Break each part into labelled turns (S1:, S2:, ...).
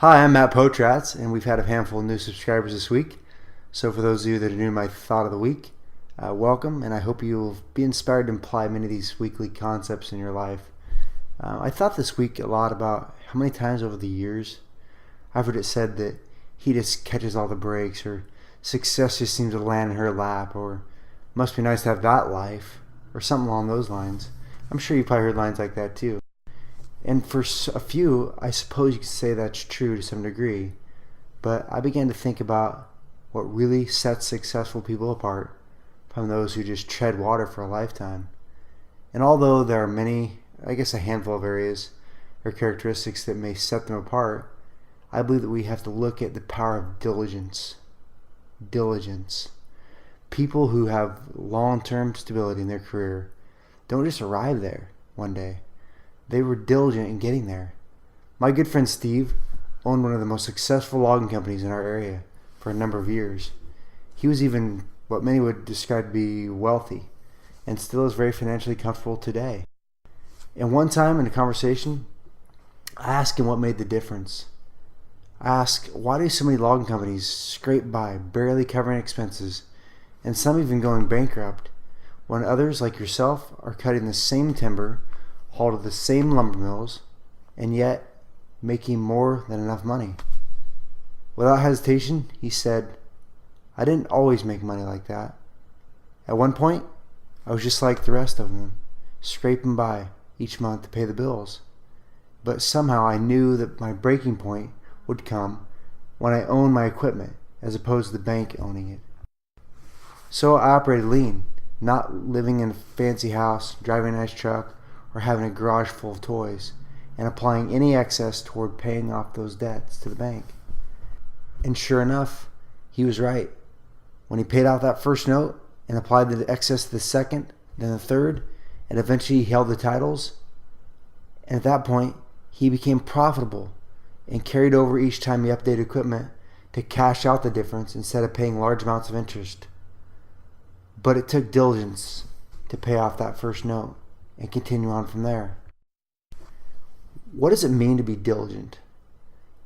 S1: Hi, I'm Matt Potratz, and we've had a handful of new subscribers this week. So for those of you that are new to my thought of the week, welcome, and I hope you'll be inspired to apply many of these weekly concepts in your life. I thought this week a lot about how many times over the years I've heard it said that he just catches all the breaks, or success just seems to land in her lap, or must be nice to have that life, or something along those lines. I'm sure you've probably heard lines like that too. And for a few, I suppose you could say that's true to some degree, but I began to think about what really sets successful people apart from those who just tread water for a lifetime. And although there are many, I guess a handful of areas or characteristics that may set them apart, I believe that we have to look at the power of diligence. Diligence. People who have long-term stability in their career don't just arrive there one day. They were diligent in getting there. My good friend Steve owned one of the most successful logging companies in our area for a number of years. He was even what many would describe to be wealthy, and still is very financially comfortable today. And one time in a conversation, I asked him what made the difference. I asked, why do so many logging companies scrape by, barely covering expenses, and some even going bankrupt, when others like yourself are cutting the same timber, hauled to the same lumber mills, and yet making more than enough money? Without hesitation, he said, I didn't always make money like that. At one point, I was just like the rest of them, scraping by each month to pay the bills. But somehow I knew that my breaking point would come when I owned my equipment as opposed to the bank owning it. So I operated lean, not living in a fancy house, driving a nice truck, or having a garage full of toys, and applying any excess toward paying off those debts to the bank. And sure enough, he was right. When he paid off that first note and applied the excess to the second, then the third, and eventually he held the titles, and at that point, he became profitable and carried over each time he updated equipment to cash out the difference instead of paying large amounts of interest. But it took diligence to pay off that first note and continue on from there. What does it mean to be diligent?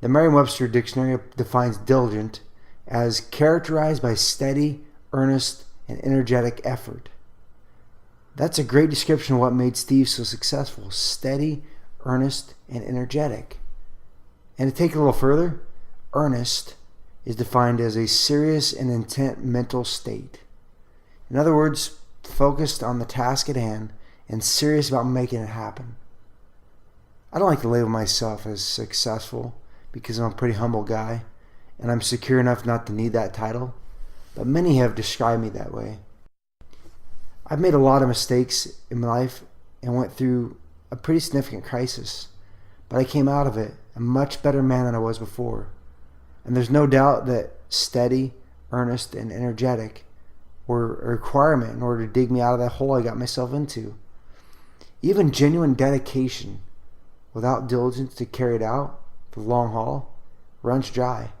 S1: The Merriam-Webster Dictionary defines diligent as characterized by steady, earnest, and energetic effort. That's a great description of what made Steve so successful: steady, earnest, and energetic. And to take it a little further, earnest is defined as a serious and intent mental state. In other words, focused on the task at hand and serious about making it happen. I don't like to label myself as successful because I'm a pretty humble guy and I'm secure enough not to need that title, but many have described me that way. I've made a lot of mistakes in my life and went through a pretty significant crisis, but I came out of it a much better man than I was before. And there's no doubt that steady, earnest, and energetic were a requirement in order to dig me out of that hole I got myself into. Even genuine dedication without diligence to carry it out for the long haul runs dry.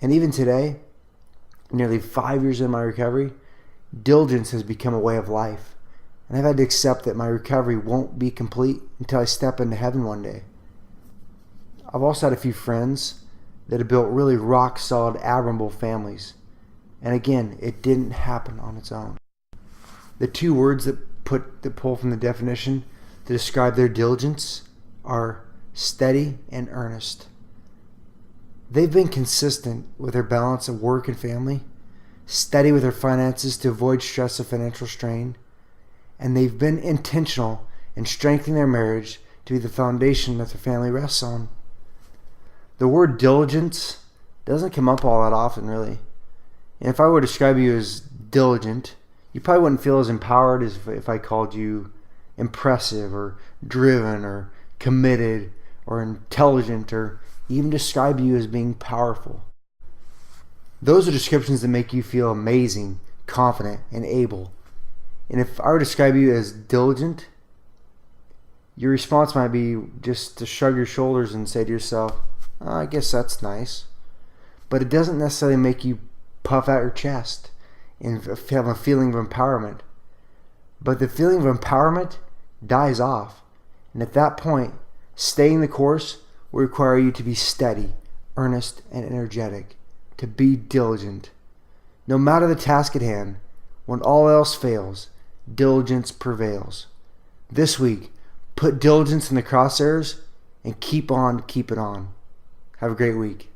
S1: And even today, nearly 5 years in my recovery, diligence has become a way of life. And I've had to accept that my recovery won't be complete until I step into heaven one day. I've also had a few friends that have built really rock solid, admirable families. And again, it didn't happen on its own. The two words that pull from the definition to describe their diligence are steady and earnest. They've been consistent with their balance of work and family, steady with their finances to avoid stress of financial strain, and they've been intentional in strengthening their marriage to be the foundation that their family rests on. The word diligence doesn't come up all that often, really. And if I were to describe you as diligent, you probably wouldn't feel as empowered as if I called you impressive or driven or committed or intelligent, or even describe you as being powerful. Those are descriptions that make you feel amazing, confident, and able. And if I were to describe you as diligent, your response might be just to shrug your shoulders and say to yourself, oh, I guess that's nice. But it doesn't necessarily make you puff out your chest and have a feeling of empowerment. But the feeling of empowerment dies off. And at that point, staying the course will require you to be steady, earnest, and energetic, to be diligent. No matter the task at hand, when all else fails, diligence prevails. This week, put diligence in the crosshairs and keep on keeping on. Have a great week.